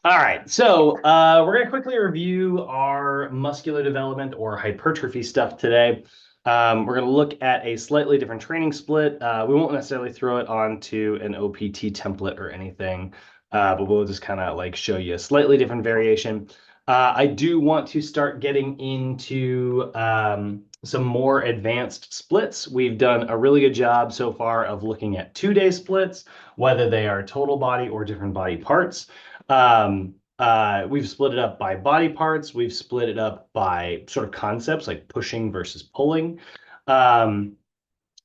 All right, so we're going to quickly review our muscular development or hypertrophy stuff today. We're going to look at a slightly different training split. We won't necessarily throw it onto an OPT template or anything, but we'll just kind of like show you a slightly different variation. I do want to start getting into some more advanced splits. We've done a really good job so far of looking at 2-day splits, whether they are total body or different body parts. We've split it up by body parts. We've split it up by sort of concepts like pushing versus pulling. Um,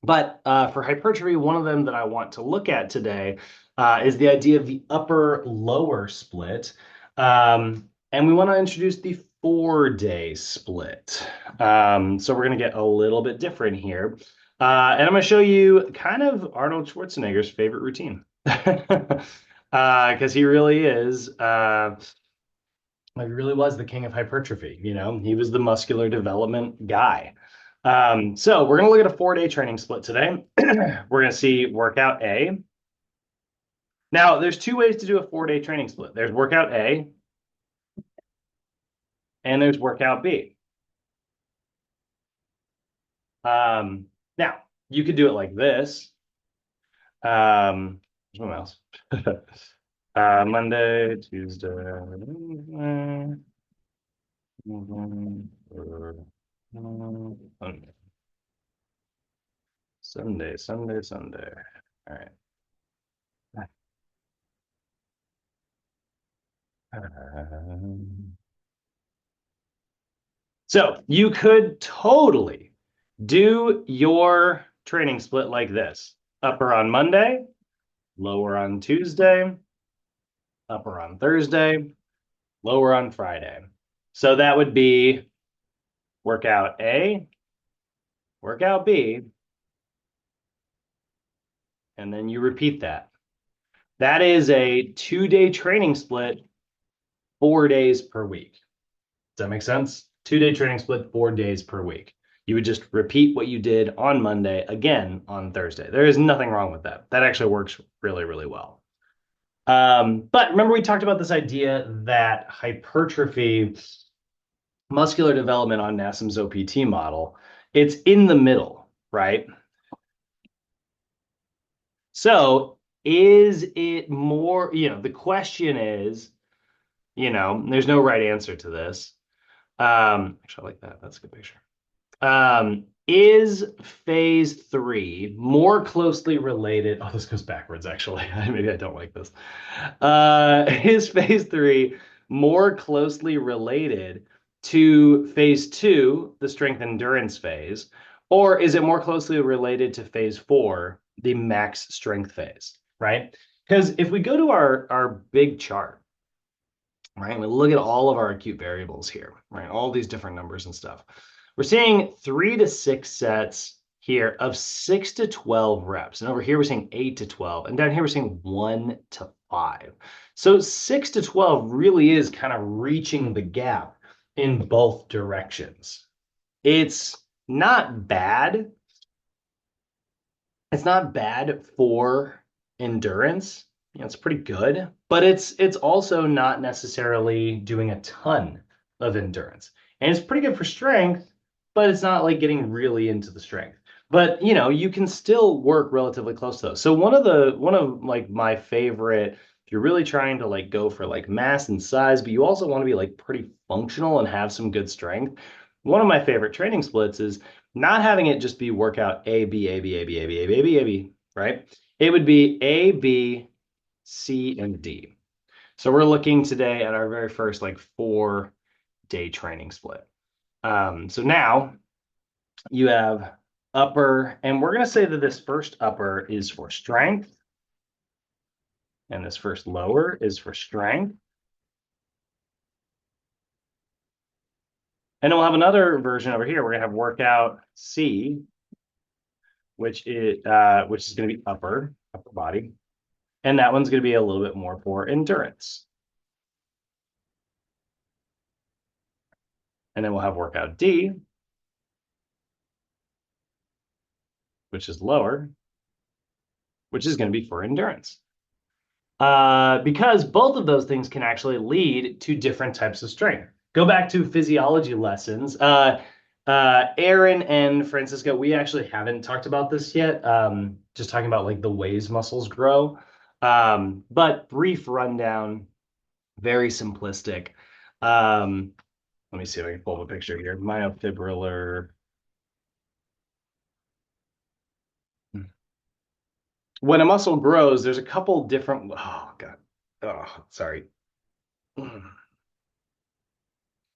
but for hypertrophy, one of them that I want to look at today is the idea of the upper-lower split. And we want to introduce the 4-day split. So we're going to get a little bit different here. And I'm going to show you kind of Arnold Schwarzenegger's favorite routine. Because he really is, he really was the king of hypertrophy. You know, he was the muscular development guy. So we're going to look at a 4-day training split today. We're going to see workout A. Now, there's two ways to do a 4-day training split. There's workout A and there's workout B. Now, you could do it like this. What else? Monday, Tuesday, Sunday, Sunday, Sunday. All right. So you could totally do your training split like this: upper on Monday, lower on Tuesday, upper on Thursday, lower on Friday. So that would be workout A, workout B, and then you repeat that. That is a 2-day training split, 4 days per week. Does that make sense? 2-day training split, 4 days per week. You would just repeat what you did on Monday again on Thursday. There is nothing wrong with that. That actually works really, really well. But remember, we talked about this idea that hypertrophy, muscular development on NASM's OPT model, it's in the middle, right? So is it more, the question is, there's no right answer to this. Actually, I like that. That's a good picture. Is phase 3 more closely related? Oh, this goes backwards, actually. Maybe I don't like this. Is phase 3 more closely related to phase 2, the strength endurance phase, or is it more closely related to phase 4, the max strength phase, right? Because if we go to our big chart, right, we look at all of our acute variables here, right, all these different numbers and stuff. We're seeing 3 to 6 sets here of 6 to 12 reps. And over here, we're seeing 8 to 12. And down here, we're seeing 1 to 5. So 6 to 12 really is kind of reaching the gap in both directions. It's not bad. It's not bad for endurance. It's pretty good, but it's also not necessarily doing a ton of endurance. And it's pretty good for strength, but it's not like getting really into the strength. But you can still work relatively close to those. So one of like my favorite, if you're really trying to like go for like mass and size, but you also want to be like pretty functional and have some good strength. One of my favorite training splits is not having it just be workout A, B, A, B, A, B, A, B, A, B, A, B, A, B, right? It would be A, B, C, and D. So we're looking today at our very first like 4-day training split. So now you have upper, and we're going to say that this first upper is for strength, and this first lower is for strength. And then we'll have another version over here. We're going to have workout C, which is going to be upper body. And that one's going to be a little bit more for endurance. And then we'll have workout D, which is lower, which is going to be for endurance. because both of those things can actually lead to different types of strength. Go back to physiology lessons. Aaron and Francisco, we actually haven't talked about this yet. Just talking about like the ways muscles grow. But brief rundown, very simplistic. Let me see if I can pull up a picture here. Myofibrillar. When a muscle grows, there's a couple different. Oh God. Oh, sorry.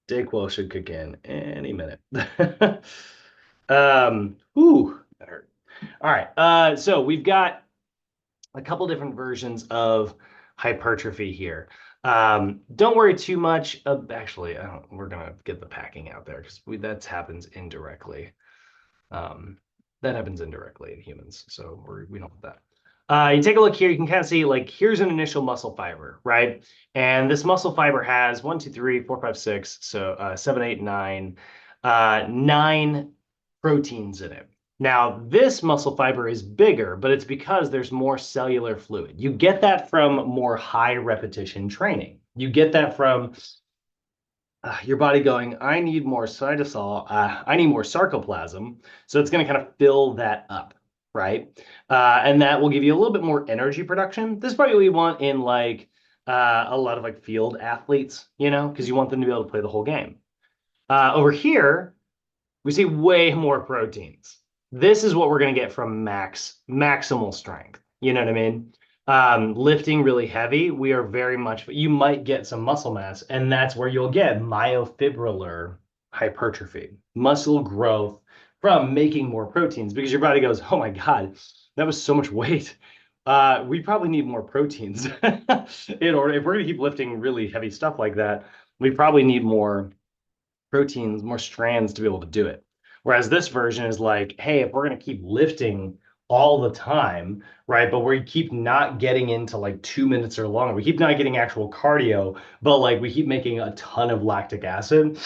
Dayquil should kick in any minute. That hurt. All right. So we've got a couple different versions of hypertrophy here. Don't worry too much. Actually, we're gonna get the packing out there because that happens indirectly. That happens indirectly in humans, so we don't want that. You take a look here, you can kind of see like here's an initial muscle fiber, right? And this muscle fiber has 1, 2, 3, 4, 5, 6, so 7, 8, 9, 9 proteins in it. Now, this muscle fiber is bigger, but it's because there's more cellular fluid. You get that from more high repetition training. You get that from your body going, I need more cytosol, I need more sarcoplasm. So it's going to kind of fill that up, right? And that will give you a little bit more energy production. This is probably what you want in like a lot of like field athletes, because you want them to be able to play the whole game. Over here, we see way more proteins. This is what we're going to get from maximal strength. You know what I mean? Lifting really heavy, we are very much, you might get some muscle mass, and that's where you'll get myofibrillar hypertrophy, muscle growth from making more proteins because your body goes, oh my God, that was so much weight. We probably need more proteins in order, if we're going to keep lifting really heavy stuff like that, we probably need more proteins, more strands to be able to do it. Whereas this version is like, hey, if we're going to keep lifting all the time, right? But we keep not getting into like 2 minutes or longer. We keep not getting actual cardio, but like we keep making a ton of lactic acid.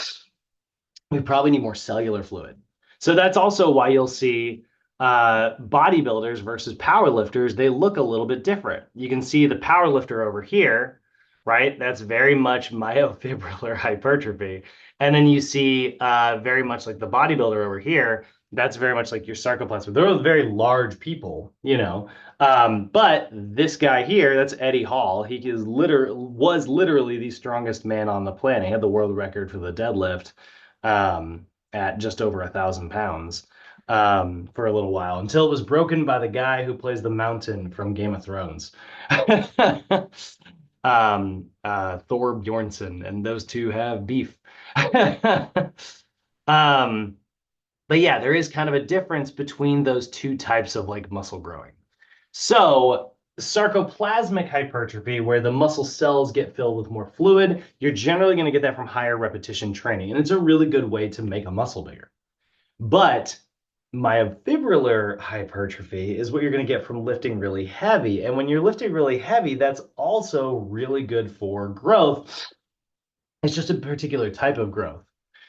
We probably need more cellular fluid. So that's also why you'll see bodybuilders versus powerlifters, they look a little bit different. You can see the powerlifter over here, right? That's very much myofibrillar hypertrophy. And then you see very much like the bodybuilder over here, that's very much like your sarcoplasm. They're very large people. But this guy here, that's Eddie Hall. He was literally the strongest man on the planet. He had the world record for the deadlift at just over 1,000 pounds for a little while until it was broken by the guy who plays the Mountain from Game of Thrones. Thor Bjornsson, and those two have beef. um, but yeah, there is kind of a difference between those two types of like muscle growing. So sarcoplasmic hypertrophy, where the muscle cells get filled with more fluid, you're generally going to get that from higher repetition training. And it's a really good way to make a muscle bigger. But myofibrillar hypertrophy is what you're going to get from lifting really heavy. And when you're lifting really heavy, that's also really good for growth. It's just a particular type of growth.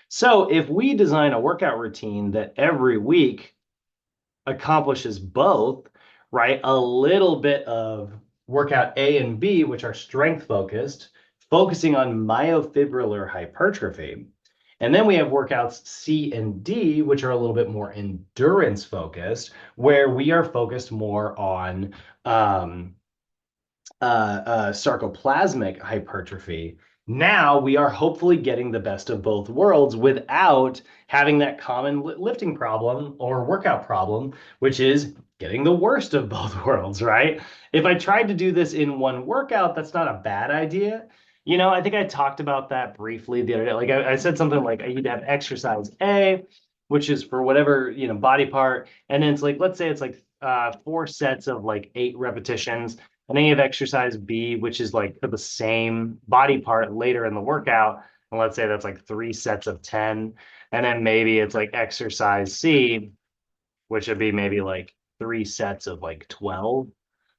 So if we design a workout routine that every week accomplishes both, right? A little bit of workout A and B, which are strength focused, focusing on myofibrillar hypertrophy. And then we have workouts C and D, which are a little bit more endurance focused, where we are focused more on sarcoplasmic hypertrophy. Now we are hopefully getting the best of both worlds without having that common lifting problem or workout problem, which is getting the worst of both worlds, right? If I tried to do this in one workout, that's not a bad idea. I think I talked about that briefly the other day. Like I said something like I need to have exercise A, which is for whatever, body part. And then it's like, let's say it's like 4 sets of like 8 repetitions. And then you have exercise B, which is like for the same body part later in the workout. And let's say that's like 3 sets of 10. And then maybe it's like exercise C, which would be maybe like 3 sets of like 12.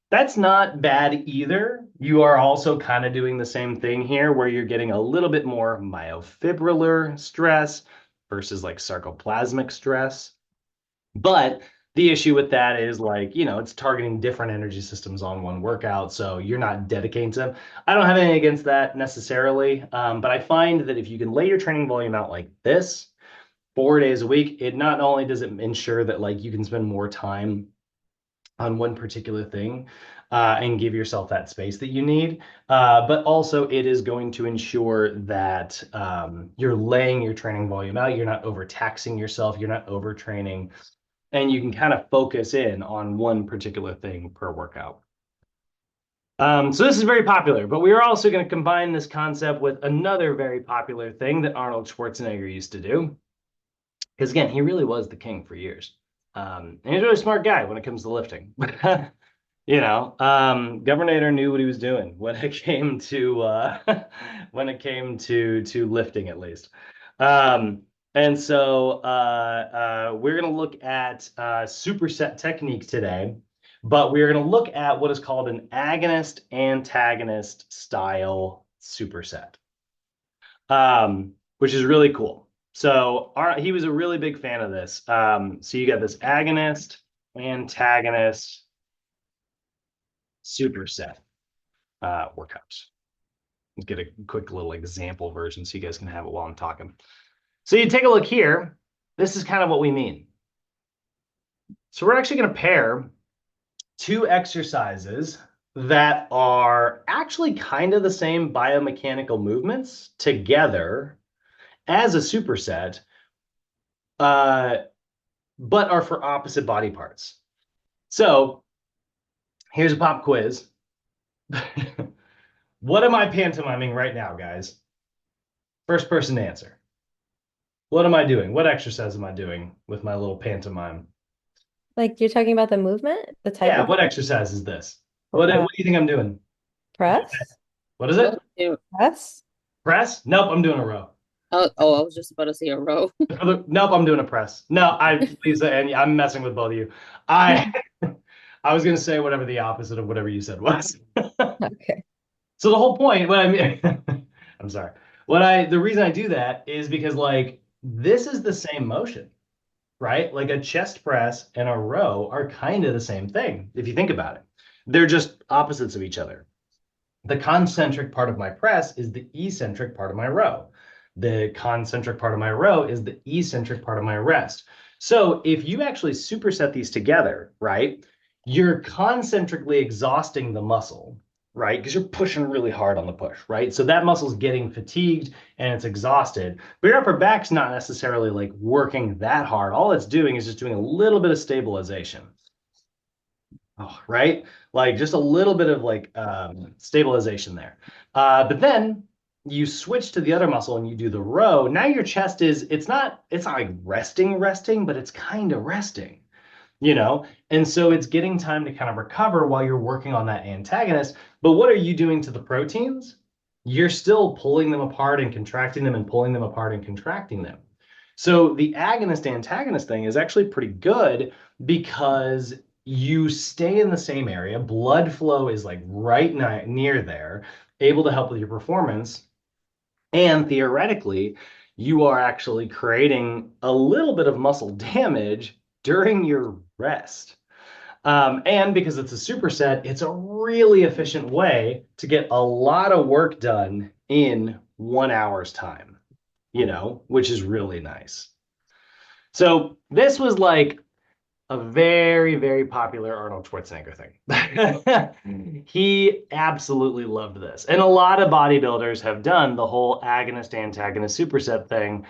That's not bad either. You are also kind of doing the same thing here where you're getting a little bit more myofibrillar stress versus like sarcoplasmic stress. But The issue with that is like, it's targeting different energy systems on one workout, so you're not dedicating to them. I don't have anything against that necessarily, but I find that if you can lay your training volume out like this, 4 days a week, it not only does it ensure that like you can spend more time on one particular thing and give yourself that space that you need. But also, it is going to ensure that you're laying your training volume out. You're not overtaxing yourself. You're not overtraining. And you can kind of focus in on one particular thing per workout. So this is very popular, but we are also going to combine this concept with another very popular thing that Arnold Schwarzenegger used to do. Because again, he really was the king for years. And he's a really smart guy when it comes to lifting. Governor knew what he was doing when it came to when it came to lifting at least. And so we're going to look at superset technique today, but we're going to look at what is called an agonist antagonist style superset, which is really cool. So he was a really big fan of this. So you got this agonist antagonist superset workouts. Let's get a quick little example version so you guys can have it while I'm talking. So you take a look here. This is kind of what we mean. So we're actually going to pair two exercises that are actually kind of the same biomechanical movements together as a superset, but are for opposite body parts. So here's a pop quiz. What am I pantomiming right now, guys? First person to answer. What am I doing? What exercise am I doing with my little pantomime? Like you're talking about the movement, the type Yeah, of what exercise is this? What do you think I'm doing? press? What is Well, it? yeah. Press? Press? Nope, I'm doing a row. Oh, I was just about to say a row. Nope, I'm doing a press. No, Lisa, and I'm messing with both of you. I I was gonna say whatever the opposite of whatever you said was. Okay. So the whole point, what I mean, I'm sorry. The reason I do that is because like this is the same motion, right? Like a chest press and a row are kind of the same thing if you think about it. They're just opposites of each other. The concentric part of my press is the eccentric part of my row. The concentric part of my row is the eccentric part of my rest. So if you actually superset these together, right, you're concentrically exhausting the muscle, right? Because you're pushing really hard on the push, right? So that muscle's getting fatigued and it's exhausted. But your upper back's not necessarily like working that hard. All it's doing is just doing a little bit of stabilization. Oh, right? Like just a little bit of like stabilization there. But then you switch to the other muscle and you do the row. Now your chest it's not like resting, but it's kind of resting, you know? And so it's getting time to kind of recover while you're working on that antagonist. But what are you doing to the proteins? You're still pulling them apart and contracting them and pulling them apart and contracting them. So the agonist antagonist thing is actually pretty good because you stay in the same area. Blood flow is like right near there, able to help with your performance. And theoretically, you are actually creating a little bit of muscle damage during your rest. And because it's a superset, it's a really efficient way to get a lot of work done in 1 hour's time, which is really nice. So this was like a very, very popular Arnold Schwarzenegger thing. He absolutely loved this. And a lot of bodybuilders have done the whole agonist antagonist superset thing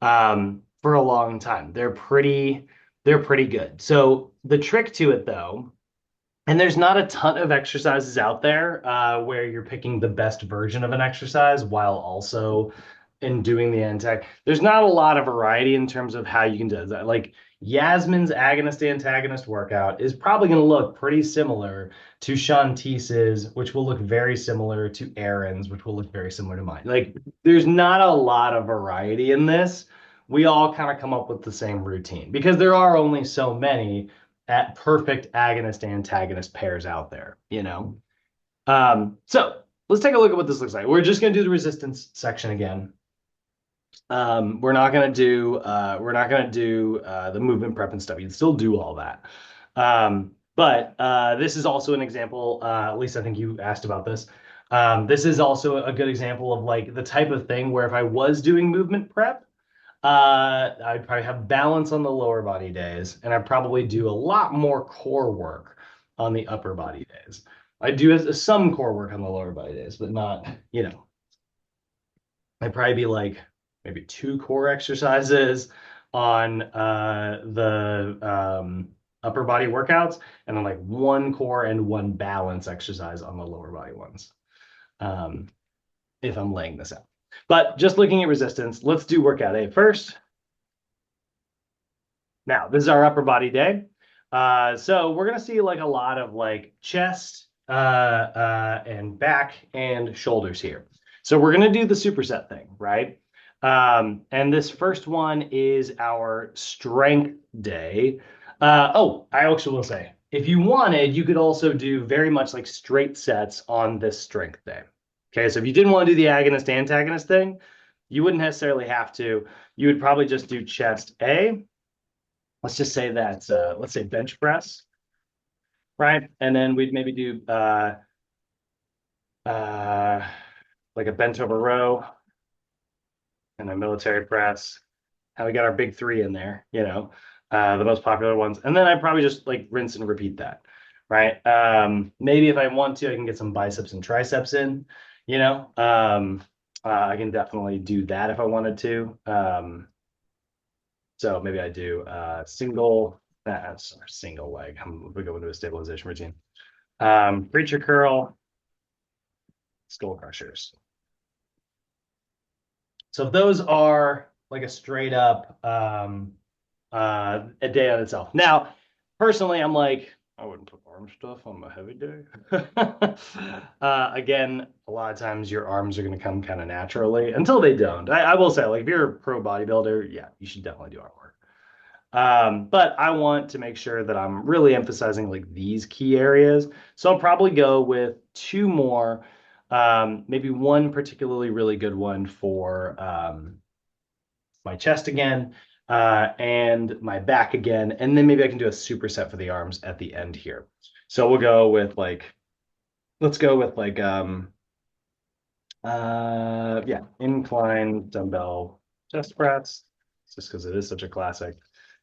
for a long time. They're pretty good. So the trick to it though, and there's not a ton of exercises out there where you're picking the best version of an exercise while also in doing the antagonist. There's not a lot of variety in terms of how you can do that. Like Yasmin's agonist antagonist workout is probably going to look pretty similar to Shantice's, which will look very similar to Aaron's, which will look very similar to mine. Like there's not a lot of variety in this. We all kind of come up with the same routine because there are only so many at perfect agonist antagonist pairs out there. So let's take a look at what this looks like. We're just going to do the resistance section again. We're not gonna do the movement prep and stuff. You'd still do all that. But this is also an example, at least I think you asked about this. This is also a good example of like the type of thing where if I was doing movement prep, I'd probably have balance on the lower body days, and I'd probably do a lot more core work on the upper body days. I do some core work on the lower body days, but not, I'd probably be like maybe 2 core exercises on the upper body workouts, and then like 1 core and 1 balance exercise on the lower body ones, if I'm laying this out. But just looking at resistance, let's do workout A first. Now, this is our upper body day. So we're going to see like a lot of like chest and back and shoulders here. So we're going to do the superset thing, right? And this first one is our strength day. Oh, I actually will say, if you wanted, you could also do very much like straight sets on this strength day. Okay, so if you didn't want to do the agonist antagonist thing, you wouldn't necessarily have to. You would probably just do chest A. Let's just say that, let's say bench press, right? And then we'd maybe do like a bent over row and a military press. And we got our big 3 in there, the most popular ones. And then I'd probably just like rinse and repeat that, right? Maybe if I want to, I can get some biceps and triceps in, I can definitely do that if I wanted to. So maybe I do single leg. We go into a stabilization routine. Preacher curl, skull crushers. So if those are like a straight up a day on itself. Now, personally, I'm like, I wouldn't put arm stuff on my heavy day. Again, a lot of times your arms are going to come kind of naturally until they don't. I will say, like, if you're a pro bodybuilder, yeah, you should definitely do arm work. But I want to make sure that I'm really emphasizing like these key areas. So I'll probably go with 2 more, maybe one particularly really good one for my chest again, and my back again, and then maybe I can do a superset for the arms at the end here. So we'll go with like, let's go with like, yeah, incline dumbbell chest press, just because it is such a classic.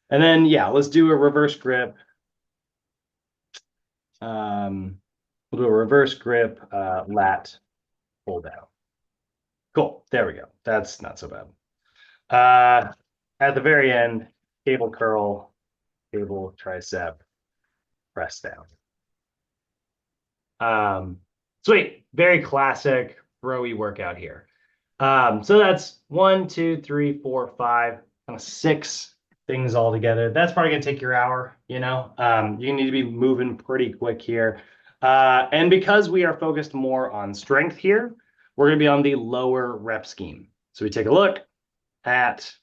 And then, yeah, let's do a reverse grip. We'll do a reverse grip, lat pull down. Cool, there we go. That's not so bad. At the very end, cable curl, cable tricep, press down. Sweet, very classic rowy workout here. So that's 1, 2, 3, 4, 5, kind of 6 things all together. That's probably gonna take your hour, you need to be moving pretty quick here. And because we are focused more on strength here, we're gonna be on the lower rep scheme. So we take a look at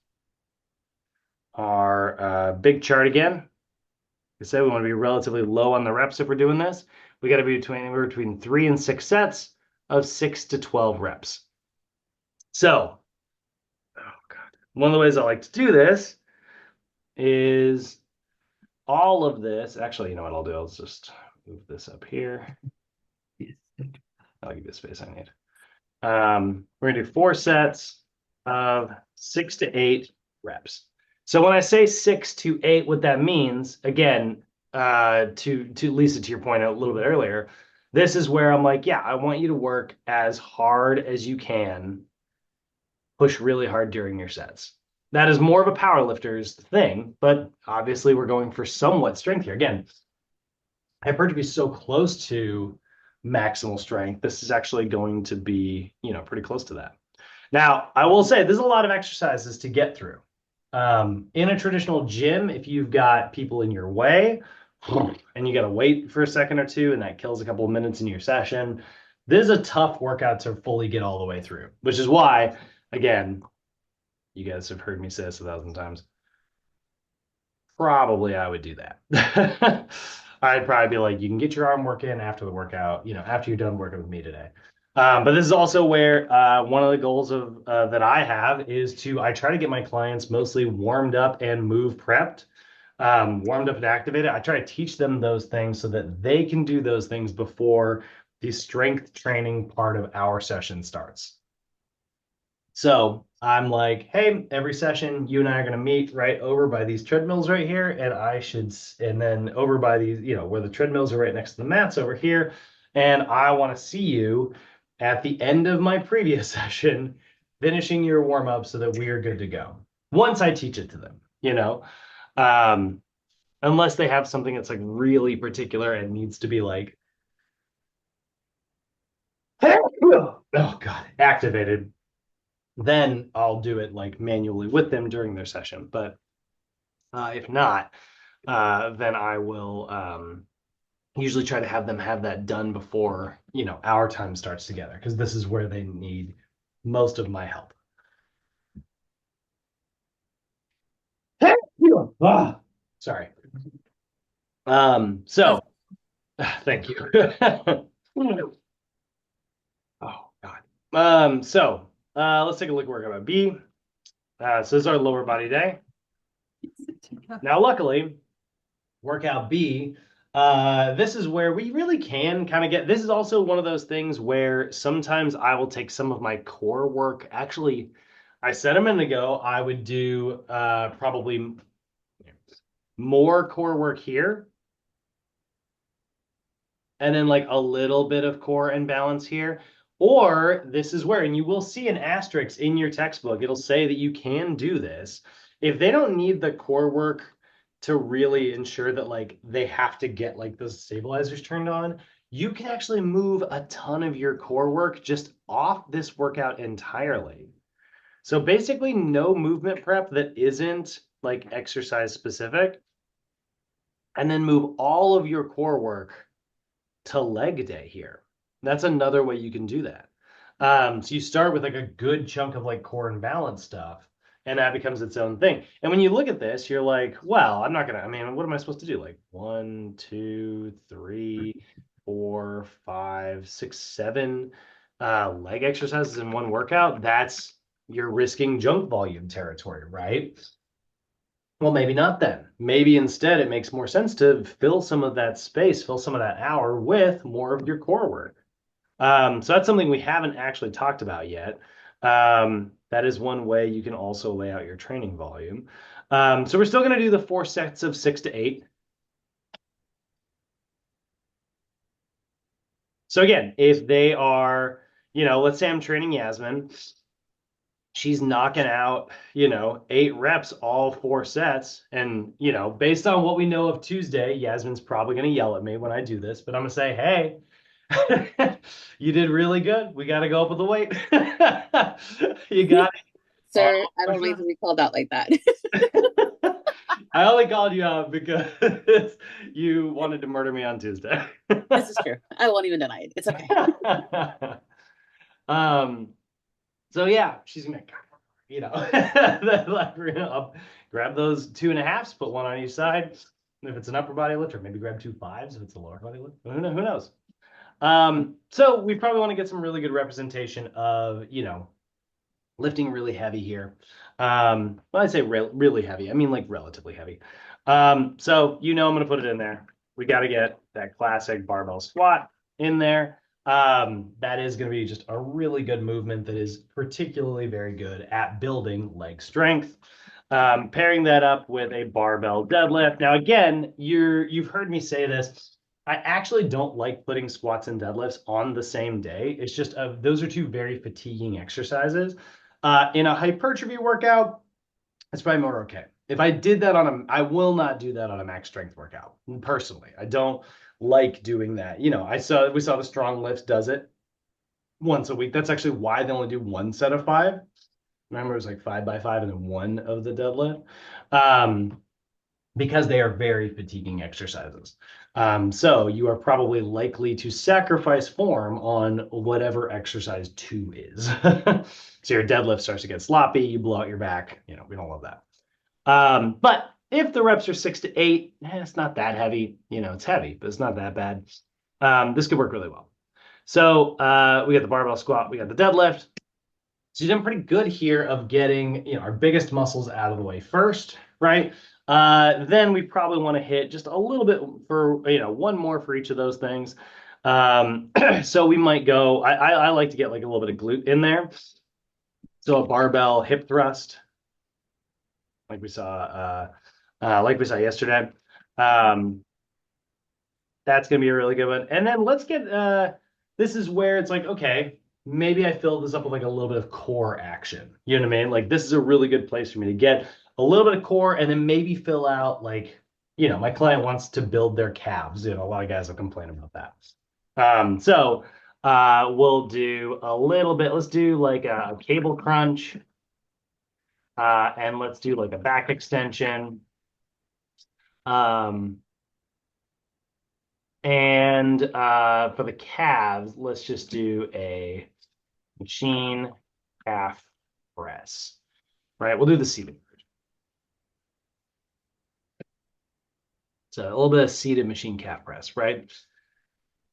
our big chart again. Like I said, we want to be relatively low on the reps if we're doing this. We got to be between 3 and 6 sets of 6 to 12 reps. So, oh God, one of the ways I like to do this is all of this. Actually, you know what I'll do? I'll just move this up here. I'll give you the space I need. We're gonna do 4 sets of 6 to 8 reps. So when I say 6 to 8, what that means, again, to Lisa, to your point a little bit earlier, this is where I'm like, yeah, I want you to work as hard as you can, push really hard during your sets. That is more of a powerlifter's thing, but obviously we're going for somewhat strength here. Again, hypertrophy is so close to maximal strength. This is actually going to be, pretty close to that. Now, I will say there's a lot of exercises to get through. In a traditional gym, if you've got people in your way and you got to wait for a second or two and that kills a couple of minutes in your session, this is a tough workout to fully get all the way through, which is why, again, you guys have heard me say this 1,000 times. Probably I would do that. I'd probably be like, you can get your arm work in after the workout, after you're done working with me today. But this is also where one of the goals of that I have is I try to get my clients mostly warmed up and move prepped, warmed up and activated. I try to teach them those things so that they can do those things before the strength training part of our session starts. So I'm like, hey, every session you and I are going to meet right over by these treadmills right here, and then over by these, where the treadmills are right next to the mats over here, and I want to see you at the end of my previous session finishing your warm up so that we are good to go. Once I teach it to them. Um, unless they have something that's like really particular and needs to be like, oh God, activated, then I'll do it like manually with them during their session. But if not, then I will usually try to have them have that done before, our time starts together, because this is where they need most of my help. Ah, sorry. So thank you. Oh God. Let's take a look at workout B. So this is our lower body day. Now, luckily, workout B, this is where we really can kind of this is also one of those things where sometimes I will take some of my core work. Actually, I said a minute ago, I would do probably more core work here. And then like a little bit of core and balance here. Or this is where, and you will see an asterisk in your textbook, it'll say that you can do this. If they don't need the core work to really ensure that like they have to get like the stabilizers turned on, you can actually move a ton of your core work just off this workout entirely. So basically no movement prep that isn't like exercise specific, and then move all of your core work to leg day here. That's another way you can do that. So you start with like a good chunk of like core and balance stuff, and that becomes its own thing. And when you look at this, you're like, well, I'm not gonna, I mean, what am I supposed to do? Like 1, 2, 3, 4, 5, 6, 7 leg exercises in one workout. You're risking junk volume territory, right? Well, maybe not then. Maybe instead it makes more sense to fill some of that space, fill some of that hour with more of your core work. So that's something we haven't actually talked about yet. That is one way you can also lay out your training volume. So we're still going to do the 4 sets of 6 to 8. So again, if they are, let's say I'm training Yasmin, she's knocking out, 8 reps, all 4 sets. And, based on what we know of Tuesday, Yasmin's probably going to yell at me when I do this, but I'm going to say, hey, you did really good. We got to go up with the weight. You got it. Sir, I don't like to be called out like that. I only called you out because you wanted to murder me on Tuesday. This is true. I won't even deny it. It's okay. So yeah, she's gonna, grab those 2.5s, put one on each side. If it's an upper body lift, or maybe grab 2 5s if it's a lower body lift. Who knows? So we probably want to get some really good representation of, lifting really heavy here. When I say really heavy, I mean like relatively heavy. So I'm gonna put it in there. We got to get that classic barbell squat in there. That is going to be just a really good movement that is particularly very good at building leg strength. Pairing that up with a barbell deadlift. Now, again, you've heard me say this. I actually don't like putting squats and deadlifts on the same day. It's just those are 2 very fatiguing exercises. In a hypertrophy workout, it's probably more okay. If I did that I will not do that on a max strength workout. Personally, I don't like doing that. We saw the Strong Lifts does it once a week. That's actually why they only do 1 set of 5. Remember, it was like 5 by 5 and then 1 of the deadlift. Because they are very fatiguing exercises. So you are probably likely to sacrifice form on whatever exercise 2 is. So your deadlift starts to get sloppy, you blow out your back. We don't love that. But if the reps are 6 to 8, it's not that heavy. It's heavy, but it's not that bad. This could work really well. So we got the barbell squat, we got the deadlift. So you've done pretty good here of getting, our biggest muscles out of the way first, right? Then we probably want to hit just a little bit for, one more for each of those things. So we might go, I like to get like a little bit of glute in there. So a barbell hip thrust, like we saw yesterday. That's going to be a really good one. And then let's get, this is where it's like, okay, maybe I fill this up with like a little bit of core action. You know what I mean? Like this is a really good place for me to get a little bit of core and then maybe fill out like, my client wants to build their calves. A lot of guys will complain about that. So we'll do a little bit. Let's do like a cable crunch. And let's do like a back extension. And for the calves, let's just do a machine calf press, right? We'll do the seated version. So a little bit of seated machine calf press, right?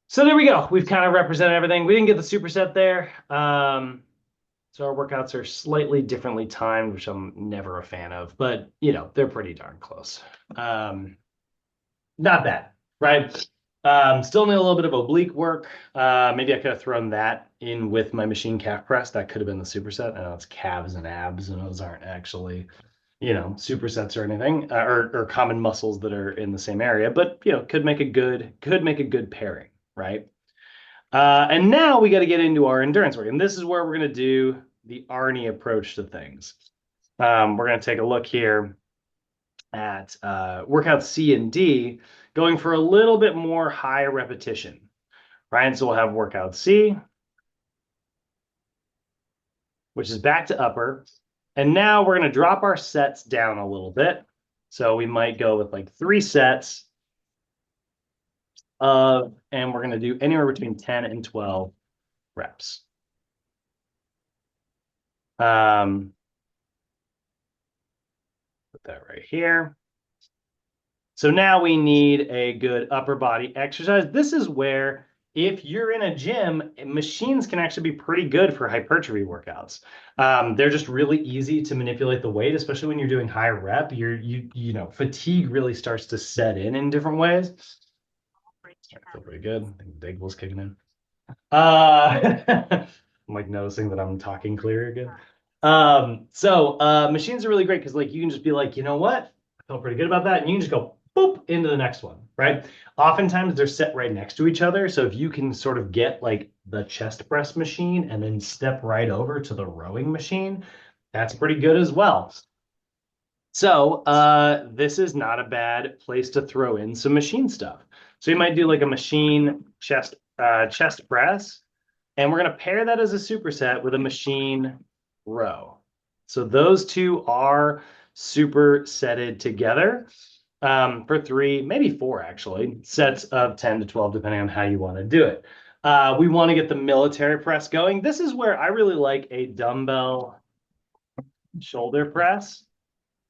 So there we go. We've kind of represented everything. We didn't get the superset there. So our workouts are slightly differently timed, which I'm never a fan of, but they're pretty darn close. Not bad, right? Still need a little bit of oblique work. Maybe I could have thrown that in with my machine calf press. That could have been the superset. I know it's calves and abs, and those aren't actually, supersets or anything, or common muscles that are in the same area. But could make a good pairing, right? And now we got to get into our endurance work, and this is where we're going to do the Arnie approach to things. We're going to take a look here at workout C and D, going for a little bit more high repetition, right? So we'll have workout C, which is back to upper. And now we're going to drop our sets down a little bit. So we might go with like 3 sets and we're going to do anywhere between 10 and 12 reps. Put that right here. So now we need a good upper body exercise. This is where if you're in a gym, machines can actually be pretty good for hypertrophy workouts. They're just really easy to manipulate the weight, especially when you're doing high rep. Fatigue really starts to set in different ways. I feel pretty good. I think Dagball's kicking in. I'm like noticing that I'm talking clear again. So machines are really great because like you can just be like, you know what? I feel pretty good about that. And you can just go boop into the next one, right? Oftentimes they're set right next to each other. So if you can sort of get like the chest press machine and then step right over to the rowing machine, that's pretty good as well. So this is not a bad place to throw in some machine stuff. So you might do like a machine chest press, and we're going to pair that as a superset with a machine row. So those two are supersetted together for 3, maybe 4 actually, sets of 10 to 12, depending on how you want to do it. We want to get the military press going. This is where I really like a dumbbell shoulder press.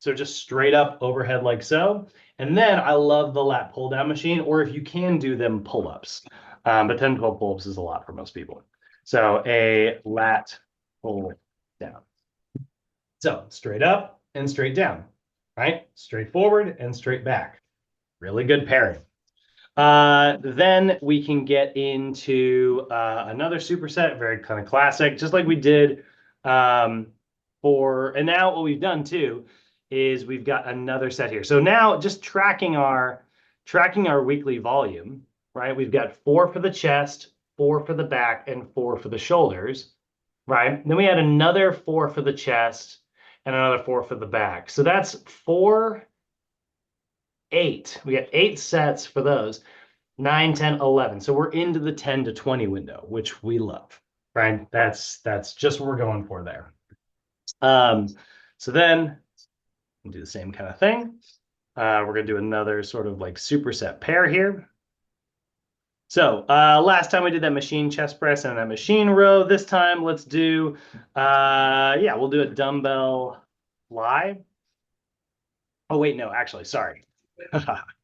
So just straight up overhead like so. And then I love the lat pull down machine, or if you can do them pull-ups. But 10, 12 pull-ups is a lot for most people. So a lat pull down. So straight up and straight down, right? Straight forward and straight back. Really good pairing. Then we can get into another superset, very kind of classic, just like we did and now what we've done too is we've got another set here. So now just tracking our weekly volume, right? We've got 4 for the chest, 4 for the back, and 4 for the shoulders, right? Then we had another 4 for the chest and another 4 for the back. So that's 4, 8. We got 8 sets for those. 9, 10, 11. So we're into the 10 to 20 window, which we love, right? That's just what we're going for there. So then we'll do the same kind of thing. We're going to do another sort of like superset pair here. So last time we did that machine chest press and that machine row. This time let's do, we'll do a dumbbell fly. Oh, wait, no, actually, sorry.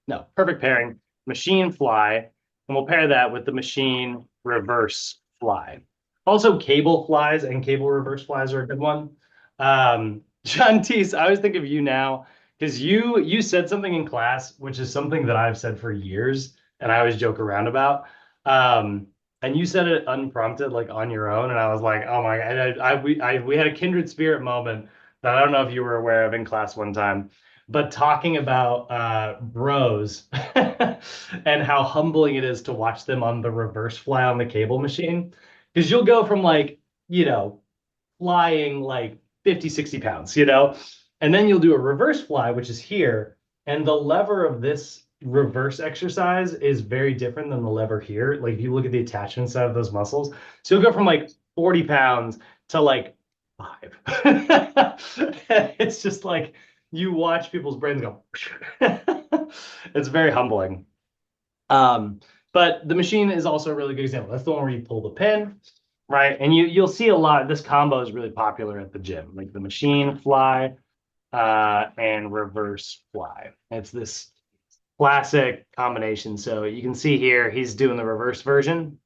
No, perfect pairing. Machine fly And we'll pair that with the machine reverse fly. Also, cable flies and cable reverse flies are a good one. John Teese, I always think of you now because you said something in class, which is something that I've said for years, and I always joke around about. And you said it unprompted, like on your own, and I was like, oh my God, we had a kindred spirit moment that I don't know if you were aware of in class one time, but talking about bros and how humbling it is to watch them on the reverse fly on the cable machine. Because you'll go from like, flying like 50, 60 pounds, and then you'll do a reverse fly, which is here. And the lever of this reverse exercise is very different than the lever here. Like if you look at the attachment side of those muscles, so you'll go from like 40 pounds to like 5. It's just like you watch people's brains go. It's very humbling. But the machine is also a really good example. That's the one where you pull the pin, right? And you'll see a lot. This combo is really popular at the gym, like the machine fly and reverse fly. It's this classic combination. So you can see here he's doing the reverse version.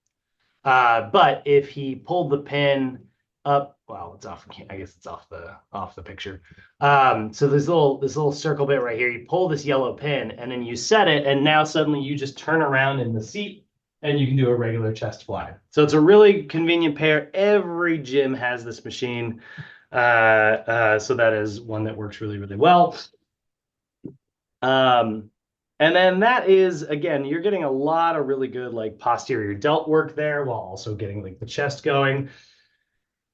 But if he pulled the pin up, well, it's off. I guess it's off the picture. So this little circle bit right here. You pull this yellow pin, and then you set it, and now suddenly you just turn around in the seat, and you can do a regular chest fly. So it's a really convenient pair. Every gym has this machine, so that is one that works really, really well. And then that is, again, you're getting a lot of really good like posterior delt work there while also getting like the chest going.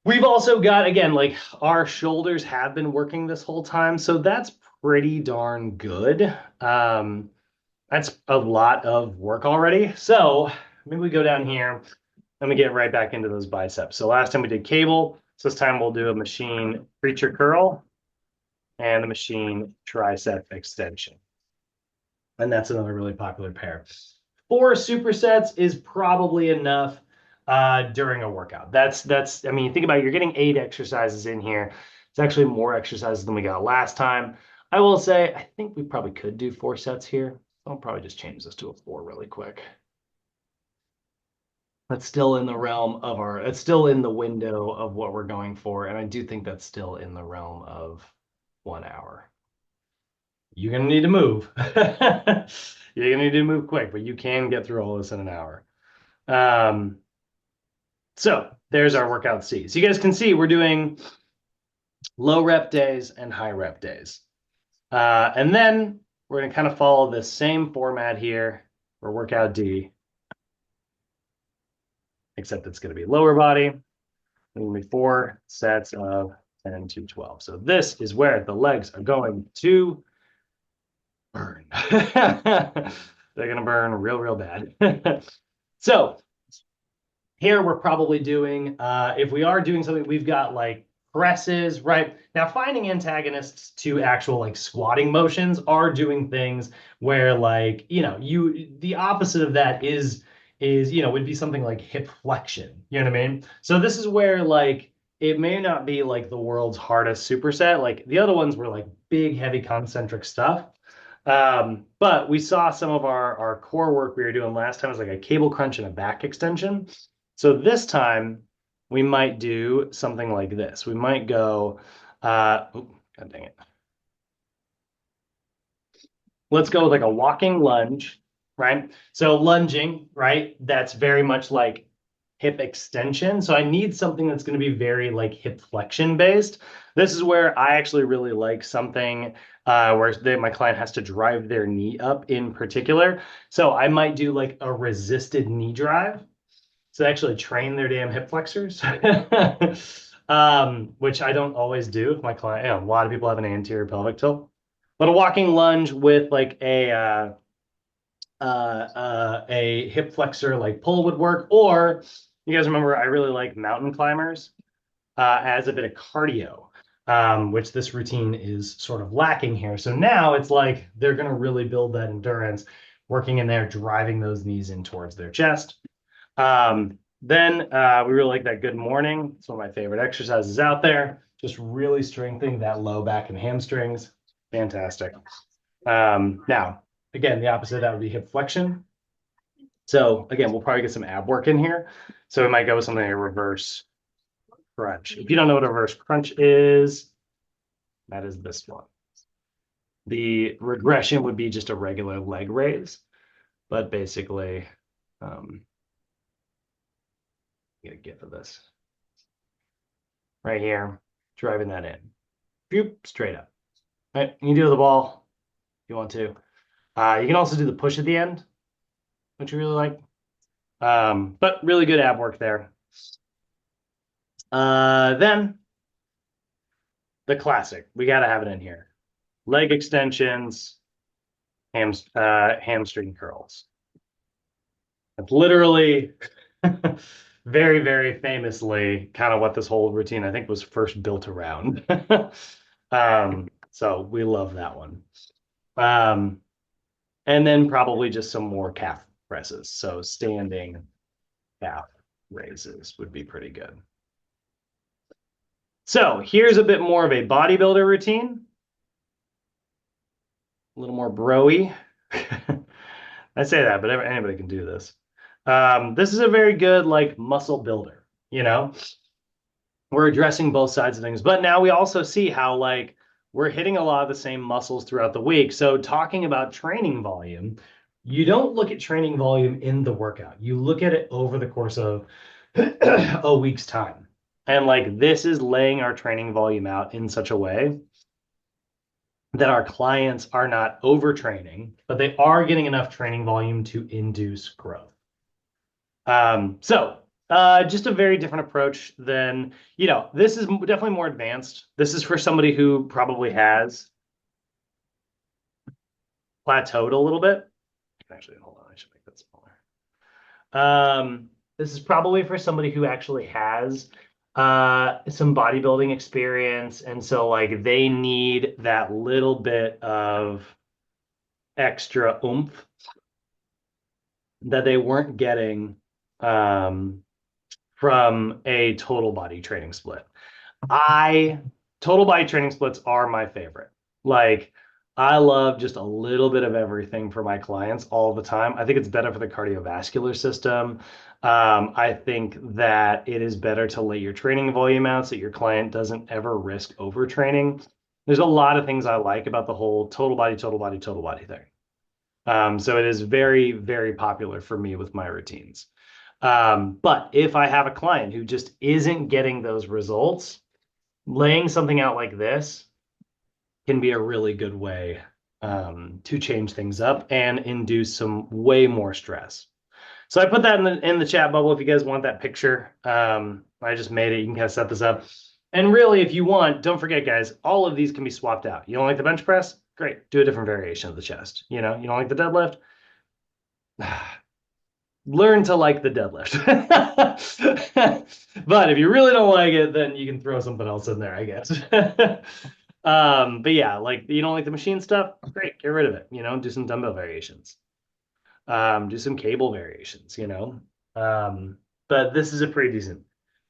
We've also got, again, like our shoulders have been working this whole time, so that's pretty darn good. That's a lot of work already. So maybe we go down here and we get right back into those biceps. So last time we did cable, so this time we'll do a machine preacher curl and the machine tricep extension. And that's another really popular pair. 4 supersets is probably enough during a workout. That's I mean, think about it, you're getting 8 exercises in here. It's actually more exercises than we got last time. I will say, I think we probably could do 4 sets here. I'll probably just change this to a 4 really quick. That's still in the realm of it's still in the window of what we're going for. And I do think that's still in the realm of 1 hour. You're going to need to move. You're going to need to move quick, but you can get through all this in an hour. So there's our workout C. So you guys can see we're doing low rep days and high rep days. And then we're going to kind of follow this same format here for workout D, except it's going to be lower body. It's going to be 4 sets of 10 to 12. So this is where the legs are going to burn. They're going to burn real, real bad. So here we're probably doing, if we are doing something, we've got like presses, right? Now finding antagonists to actual like squatting motions are doing things where like, the opposite of that is, would be something like hip flexion. You know what I mean? So this is where like, it may not be like the world's hardest superset. Like the other ones were like big, heavy concentric stuff. But we saw some of our core work we were doing last time was like a cable crunch and a back extension. So this time we might do something like this. We might go, God dang it. Let's go with like a walking lunge, right? So lunging, right? That's very much like hip extension. So I need something that's going to be very like hip flexion based. This is where I actually really like something where my client has to drive their knee up in particular. So I might do like a resisted knee drive. So actually train their damn hip flexors, which I don't always do if my client, a lot of people have an anterior pelvic tilt. But a walking lunge with like a hip flexor like pull would work. Or you guys remember, I really like mountain climbers as a bit of cardio, which this routine is sort of lacking here. So now it's like they're going to really build that endurance, working in there, driving those knees in towards their chest. Then we really like that good morning. It's one of my favorite exercises out there. Just really strengthening that low back and hamstrings. Fantastic. Now, again, the opposite of that would be hip flexion. So again, we'll probably get some ab work in here. So we might go with something like a reverse crunch. If you don't know what a reverse crunch is, that is this one. The regression would be just a regular leg raise, but basically, get a gif of this right here, driving that in. Boop, straight up. All right, you can do the ball if you want to. You can also do the push at the end, which you really like. But really good ab work there. Then the classic, we got to have it in here. Leg extensions, hamstring curls. It's literally very, very famously kind of what this whole routine I think was first built around. So we love that one. And then probably just some more calf presses. So standing calf raises would be pretty good. So here's a bit more of a bodybuilder routine. A little more bro-y. I say that, but anybody can do this. This is a very good like muscle builder, you know? We're addressing both sides of things, but now we also see how like we're hitting a lot of the same muscles throughout the week. So talking about training volume, you don't look at training volume in the workout. You look at it over the course of a week's time. And like this is laying our training volume out in such a way that our clients are not overtraining, but they are getting enough training volume to induce growth. Just a very different approach than, this is definitely more advanced. This is for somebody who probably has plateaued a little bit. Actually, hold on, I should make that smaller. This is probably for somebody who actually has some bodybuilding experience. And so like they need that little bit of extra oomph that they weren't getting from a total body training split. Total body training splits are my favorite. Like I love just a little bit of everything for my clients all the time. I think it's better for the cardiovascular system. I think that it is better to lay your training volume out so your client doesn't ever risk overtraining. There's a lot of things I like about the whole total body thing. So it is very, very popular for me with my routines. But if I have a client who just isn't getting those results, laying something out like this can be a really good way to change things up and induce some way more stress. So I put that in the chat bubble if you guys want that picture. I just made it. You can kind of set this up. And really, if you want, don't forget, guys, all of these can be swapped out. You don't like the bench press? Great. Do a different variation of the chest. You don't like the deadlift? Learn to like the deadlift. But if you really don't like it, then you can throw something else in there, I guess. But yeah, like you don't like the machine stuff, great, get rid of it. Do some dumbbell variations. Do some cable variations, But this is a pretty decent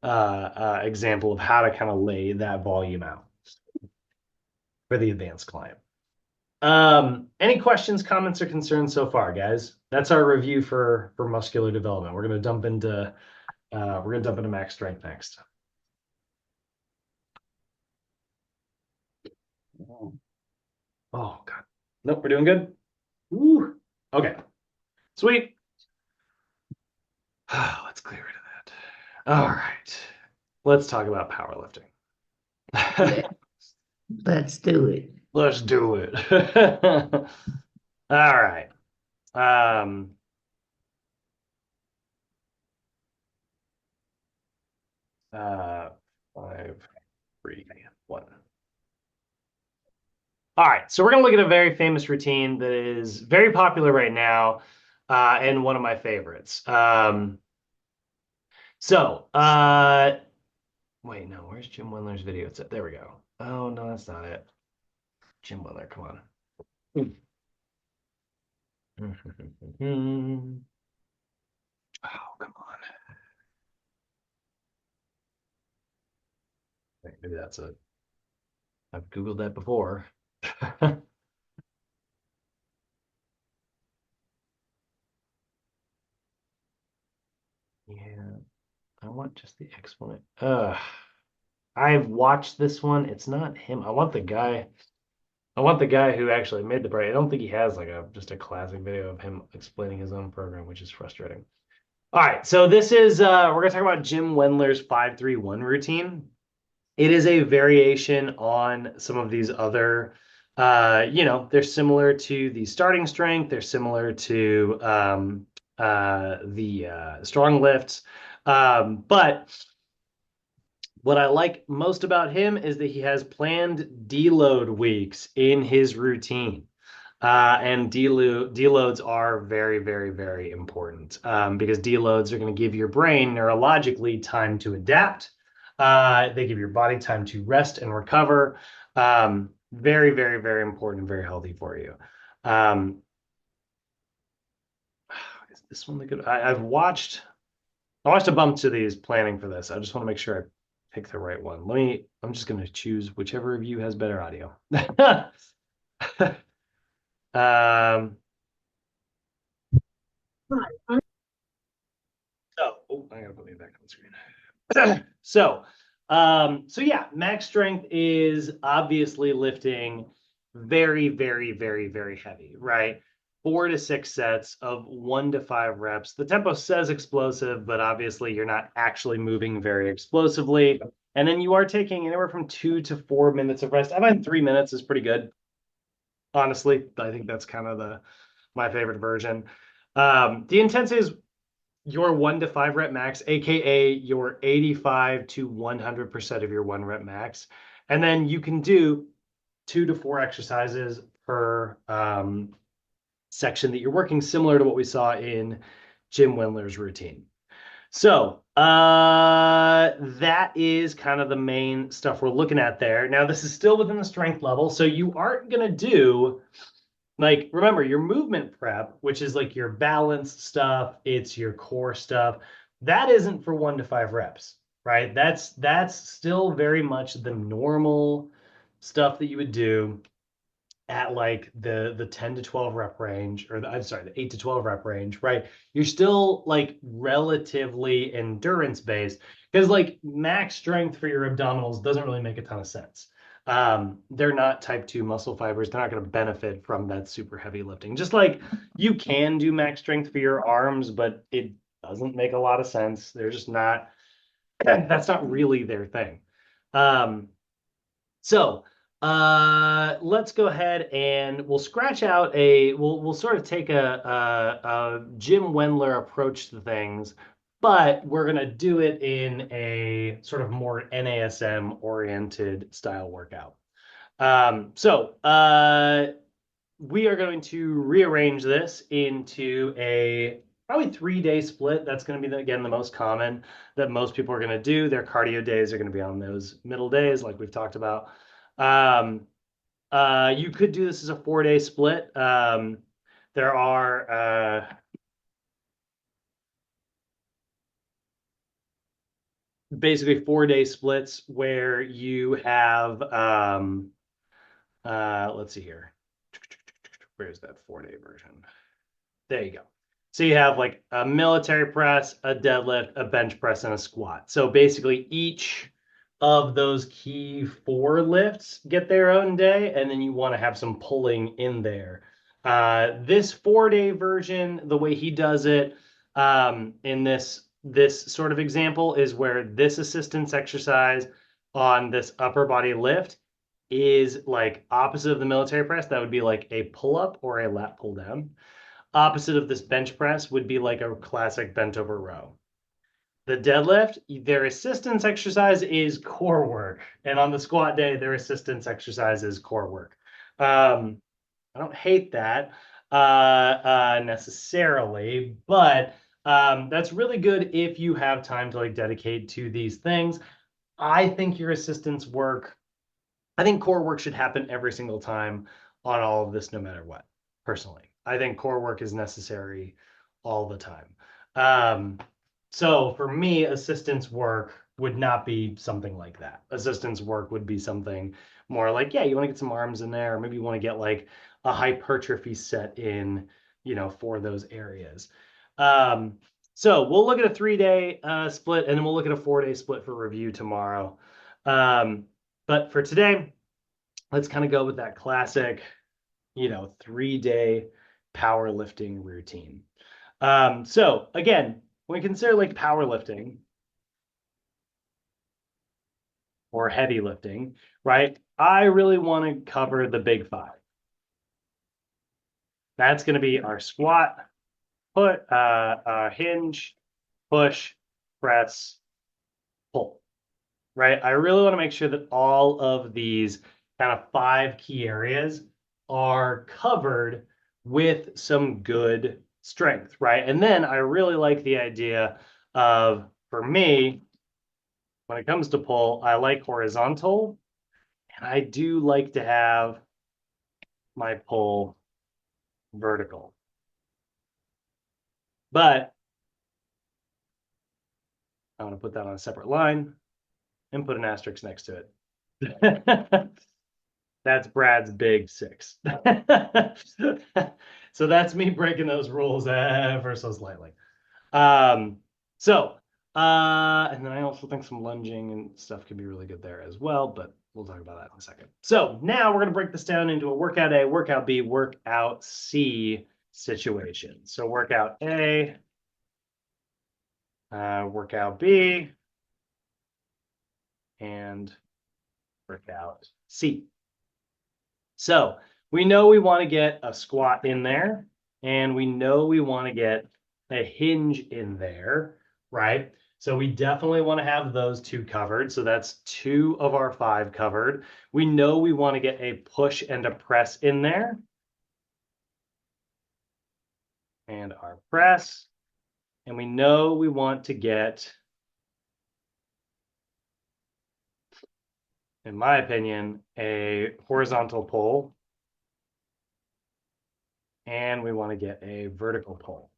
example of how to kind of lay that volume out for the advanced client. Any questions, comments, or concerns so far, guys? That's our review for muscular development. We're gonna dump into max strength next. Oh God. Nope, we're doing good. Ooh. Okay. Sweet. Let's clear rid of that. All right. Let's talk about powerlifting. Let's do it. Let's do it. All right. 5, 3, 1. All right, so we're going to look at a very famous routine that is very popular right now and one of my favorites. Wait, no, where's Jim Wendler's video? There we go. Oh, no, that's not it. Jim Wendler, come on. Oh, come on. Wait, maybe that's it. I've Googled that before. I want just the exponent. I've watched this one. It's not him. I want the guy. I want the guy who actually made the brain. I don't think he has like a just a classic video of him explaining his own program, which is frustrating. All right, so this is we're gonna talk about Jim Wendler's 5-3-1 routine. It is a variation on some of these other, they're similar to the starting strength. They're similar to the strong lifts. But what I like most about him is that he has planned deload weeks in his routine. And deloads are very, very, very important because deloads are going to give your brain neurologically time to adapt. They give your body time to rest and recover. Very, very, very important, very healthy for you. Is this one the good? I watched a bunch of these planning for this. I just want to make sure I pick the right one. I'm just going to choose whichever of you has better audio. Um, I gotta put me back on screen. So yeah, max strength is obviously lifting very, very, very, very heavy, right? 4 to 6 sets of 1 to 5 reps. The tempo says explosive, but obviously you're not actually moving very explosively. And then you are taking anywhere from 2 to 4 minutes of rest. I find 3 minutes is pretty good. Honestly, I think that's kind of my favorite version. The intensity is your 1 to 5 rep max, aka your 85 to 100% of your 1 rep max. And then you can do 2 to 4 exercises per section that you're working, similar to what we saw in Jim Wendler's routine. So that is kind of the main stuff we're looking at there. Now, this is still within the strength level, so you aren't going to do like, remember your movement prep, which is like your balanced stuff, it's your core stuff. That isn't for 1 to 5 reps, right? That's still very much the normal stuff that you would do at like the 10 to 12 rep range, or I'm sorry, the 8 to 12 rep range, right? You're still like relatively endurance based because like max strength for your abdominals doesn't really make a ton of sense. They're not type 2 muscle fibers. They're not going to benefit from that super heavy lifting. Just like you can do max strength for your arms, but it doesn't make a lot of sense. They're just not, that's not really their thing. So let's go ahead and we'll scratch out we'll sort of take a Jim Wendler approach to things, but we're going to do it in a sort of more NASM oriented style workout. We are going to rearrange this into a probably 3-day split. That's going to be, again, the most common that most people are going to do. Their cardio days are going to be on those middle days, like we've talked about. You could do this as a 4-day split. There are basically 4-day splits where you have let's see here. Where's that 4-day version? There you go. So you have like a military press, a deadlift, a bench press, and a squat. So basically each of those key 4 lifts get their own day, and then you want to have some pulling in there. This 4-day version, the way he does it in this sort of example is where this assistance exercise on this upper body lift is like opposite of the military press. That would be like a pull-up or a lat pull down. Opposite of this bench press would be like a classic bent over row. The deadlift, their assistance exercise is core work. And on the squat day, their assistance exercise is core work. I don't hate that necessarily, but that's really good if you have time to like dedicate to these things. I think your assistance work, I think core work should happen every single time on all of this, no matter what, personally. I think core work is necessary all the time. So for me, assistance work would not be something like that. Assistance work would be something more like, yeah, you want to get some arms in there, or maybe you want to get like a hypertrophy set in, for those areas. So we'll look at a 3-day split, and then we'll look at a 4-day split for review tomorrow. But for today, let's kind of go with that classic, 3-day powerlifting routine. So again, when we consider like powerlifting or heavy lifting, right? I really want to cover the big 5. That's going to be our squat, hinge, push, press, pull, right? I really want to make sure that all of these kind of 5 key areas are covered with some good strength, right? And then I really like the idea of, for me, when it comes to pull, I like horizontal, and I do like to have my pull vertical. But I'm going to put that on a separate line and put an asterisk next to it. That's Brad's big 6. So that's me breaking those rules ever so slightly. And then I also think some lunging and stuff could be really good there as well, but we'll talk about that in a second. So now we're going to break this down into a workout A, workout B, workout C situation. So workout A, workout B, and workout C. So we know we want to get a squat in there, and we know we want to get a hinge in there, right? So we definitely want to have those 2 covered. So that's 2 of our 5 covered. We know we want to get a push and a press in there. And our press. And we know we want to get, in my opinion, a horizontal pull. And we want to get a vertical pull.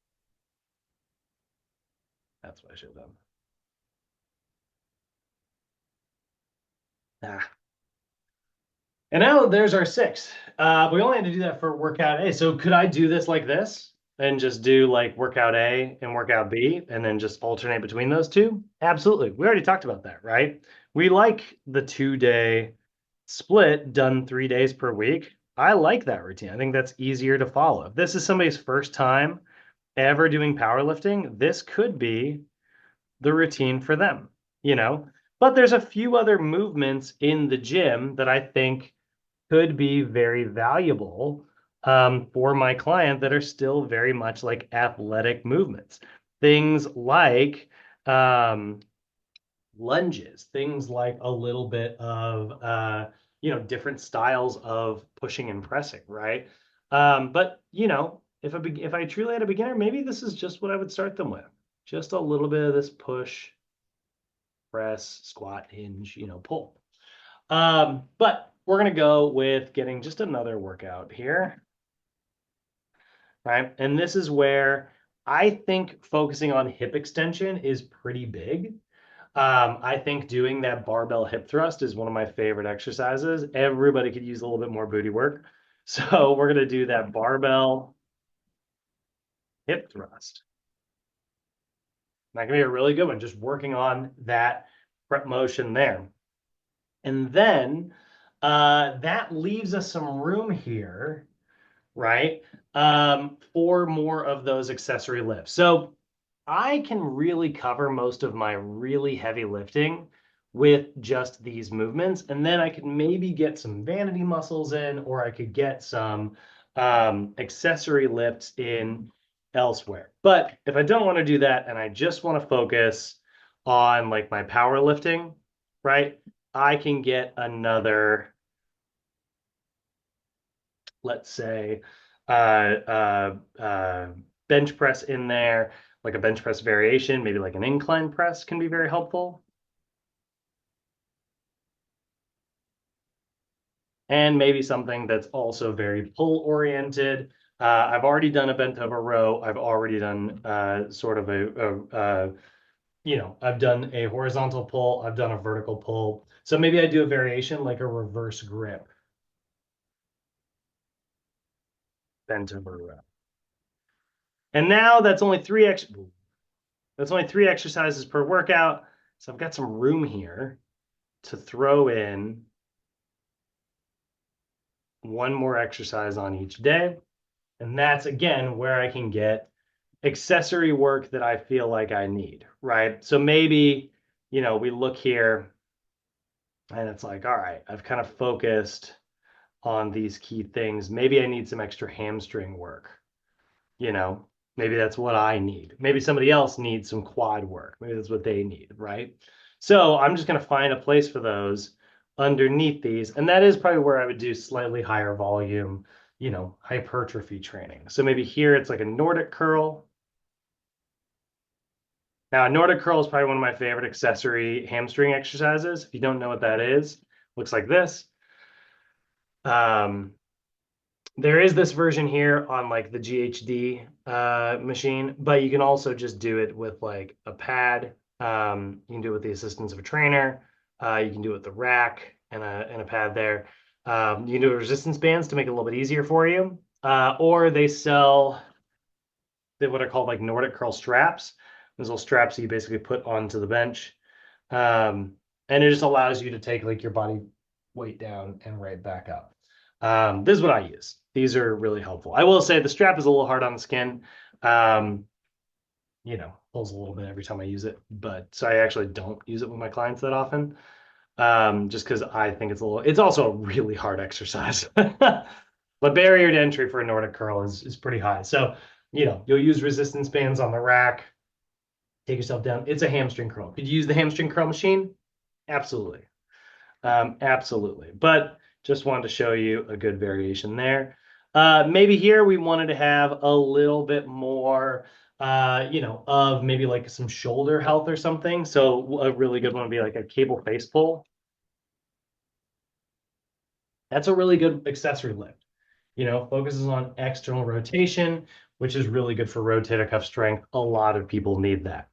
That's what I should have done. And now there's our 6. We only had to do that for workout A. So could I do this like this and just do like workout A and workout B and then just alternate between those 2? Absolutely. We already talked about that, right? We like the 2-day split done 3 days per week. I like that routine. I think that's easier to follow. If this is somebody's first time ever doing powerlifting, this could be the routine for them, But there's a few other movements in the gym that I think could be very valuable for my client that are still very much like athletic movements. Things like lunges, things like a little bit of, different styles of pushing and pressing, right? But, if I truly had a beginner, maybe this is just what I would start them with. Just a little bit of this push, press, squat, hinge, pull. But we're going to go with getting just another workout here, right? And this is where I think focusing on hip extension is pretty big. I think doing that barbell hip thrust is one of my favorite exercises. Everybody could use a little bit more booty work. So we're going to do that barbell hip thrust. That can be a really good one, just working on that prep motion there. And then that leaves us some room here, right, for more of those accessory lifts. So I can really cover most of my really heavy lifting with just these movements. And then I could maybe get some vanity muscles in, or I could get some accessory lifts in elsewhere. But if I don't want to do that and I just want to focus on like my powerlifting, right, I can get another, let's say, bench press in there, like a bench press variation, maybe like an incline press can be very helpful. And maybe something that's also very pull oriented. I've already done a bent over row. I've already done sort of I've done a horizontal pull. I've done a vertical pull. So maybe I do a variation like a reverse grip. Bent over row. And now that's only 3 extra. That's only 3 exercises per workout. So I've got some room here to throw in one more exercise on each day. And that's again where I can get accessory work that I feel like I need, right? So maybe, we look here and it's like, all right, I've kind of focused on these key things. Maybe I need some extra hamstring work, you know, maybe that's what I need. Maybe somebody else needs some quad work. Maybe that's what they need, right? So I'm just going to find a place for those underneath these. And that is probably where I would do slightly higher volume, hypertrophy training. So maybe here it's like a Nordic curl. Now, a Nordic curl is probably one of my favorite accessory hamstring exercises. If you don't know what that is, looks like this. There is this version here on like the GHD machine, but you can also just do it with like a pad. You can do it with the assistance of a trainer. You can do it with the rack and a pad there. You can do resistance bands to make it a little bit easier for you. Or they sell what are called like Nordic curl straps. Those little straps that you basically put onto the bench. And it just allows you to take like your body weight down and right back up. This is what I use. These are really helpful. I will say the strap is a little hard on the skin. Pulls a little bit every time I use it, but so I actually don't use it with my clients that often. Just because I think it's also a really hard exercise. The barrier to entry for a Nordic curl is pretty high. So, you'll use resistance bands on the rack, take yourself down. It's a hamstring curl. Could you use the hamstring curl machine? Absolutely. Absolutely. But just wanted to show you a good variation there. Maybe here we wanted to have a little bit more, of maybe like some shoulder health or something. So a really good one would be like a cable face pull. That's a really good accessory lift. Focuses on external rotation, which is really good for rotator cuff strength. A lot of people need that.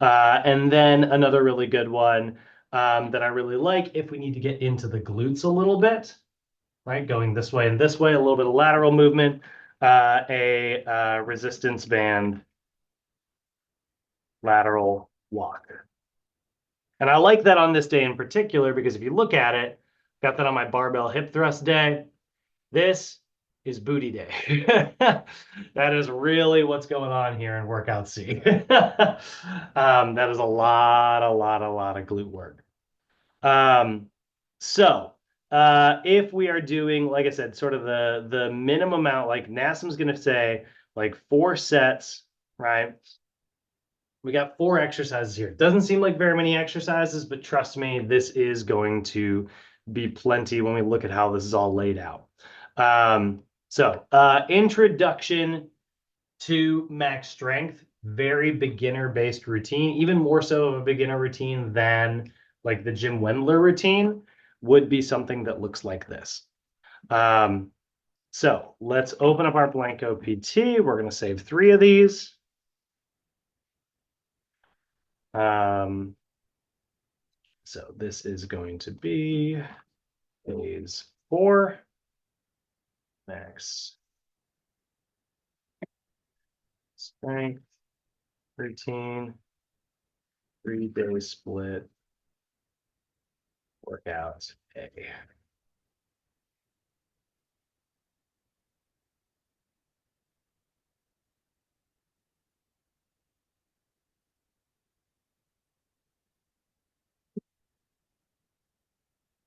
And then another really good one that I really like if we need to get into the glutes a little bit, right? Going this way and this way, a little bit of lateral movement, a resistance band lateral walk. And I like that on this day in particular because if you look at it, got that on my barbell hip thrust day. This is booty day. That is really what's going on here in workout C. That is a lot of glute work. So if we are doing, like I said, sort of the minimum amount, like Nassim's going to say like 4 sets, right? We got 4 exercises here. It doesn't seem like very many exercises, but trust me, this is going to be plenty when we look at how this is all laid out. Introduction to max strength, very beginner-based routine, even more so of a beginner routine than like the Jim Wendler routine would be something that looks like this. So let's open up our Blanco PT. We're going to save 3 of these. So this is going to be phase 4, max strength routine, 3-day split workout A.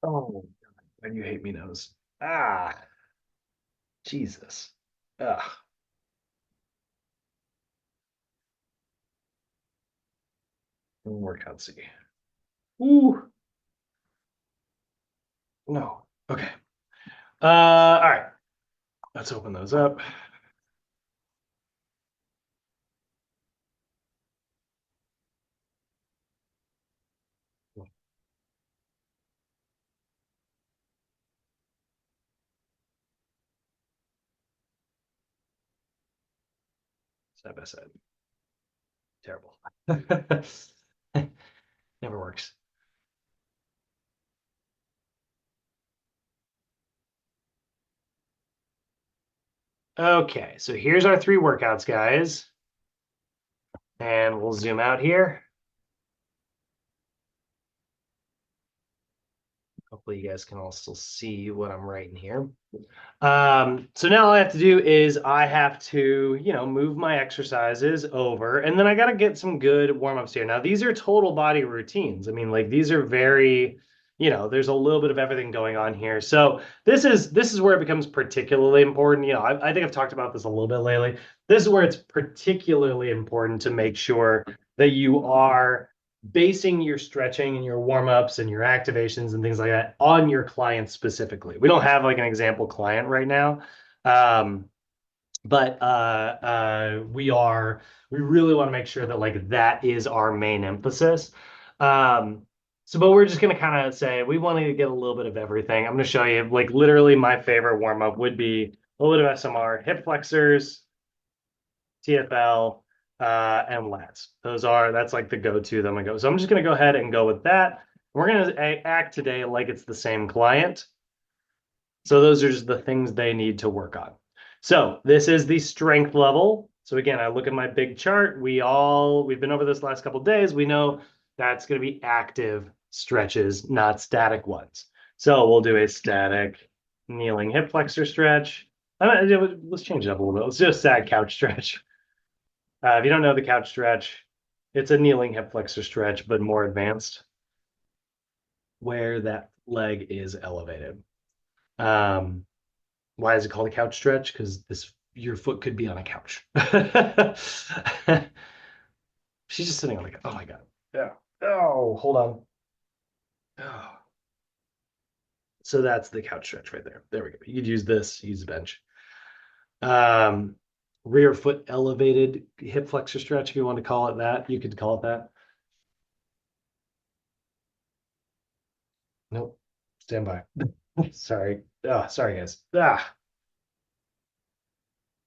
Oh, God, why do you hate me, nose? Ah, Jesus. Ugh. Workout C. Ooh. No. Okay. All right. Let's open those up. Side by side. Terrible. Never works. Okay, so here's our 3 workouts, guys. And we'll zoom out here. Hopefully you guys can also see what I'm writing here. So now all I have to do is I have to, move my exercises over, and then I got to get some good warm-ups here. Now, these are total body routines. I mean, like these are very, there's a little bit of everything going on here. So this is where it becomes particularly important. I think I've talked about this a little bit lately. This is where it's particularly important to make sure that you are basing your stretching and your warm-ups and your activations and things like that on your client specifically. We don't have like an example client right now. But we really want to make sure that like that is our main emphasis. But we're just going to kind of say we want to get a little bit of everything. I'm going to show you like literally my favorite warm-up would be a little bit of SMR, hip flexors, TFL, and lats. That's like the go-to that I'm gonna go. So I'm just gonna go ahead and go with that. We're gonna act today like it's the same client. So those are just the things they need to work on. So this is the strength level. So again, I look at my big chart. We've been over this last couple of days. We know that's gonna be active stretches, not static ones. So we'll do a static kneeling hip flexor stretch. Let's change it up a little bit. Let's do a sag couch stretch. If you don't know the couch stretch, it's a kneeling hip flexor stretch, but more advanced, where that leg is elevated. Why is it called a couch stretch? Because your foot could be on a couch. She's just sitting on the couch. Oh my God. Yeah. Oh, hold on. Oh. So that's the couch stretch right there. There we go. You could use this, use the bench. Rear foot elevated hip flexor stretch, if you want to call it that. You could call it that. Nope. Stand by. Sorry. Oh, sorry, guys.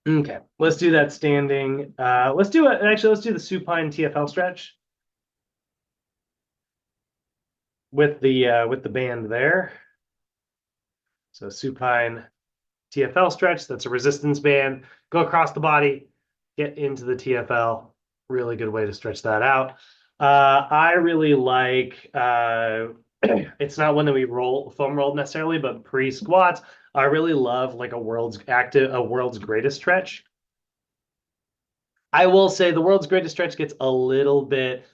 Okay. Let's do that standing. Let's do the supine TFL stretch with the band there. So supine TFL stretch, that's a resistance band. Go across the body, get into the TFL. Really good way to stretch that out. I really like, it's not one that we foam rolled necessarily, but pre-squats, I really love like a world's greatest stretch. I will say the world's greatest stretch gets a little bit,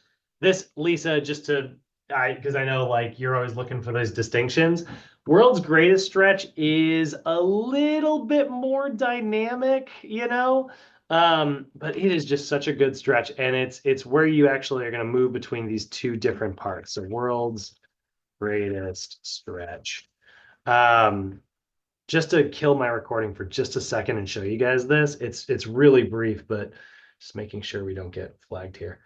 Lisa, because I know like you're always looking for those distinctions. World's greatest stretch is a little bit more dynamic, but it is just such a good stretch, and it's where you actually are going to move between these two different parts. So world's greatest stretch. Just to kill my recording for just a second and show you guys this. It's really brief, but just making sure we don't get flagged here.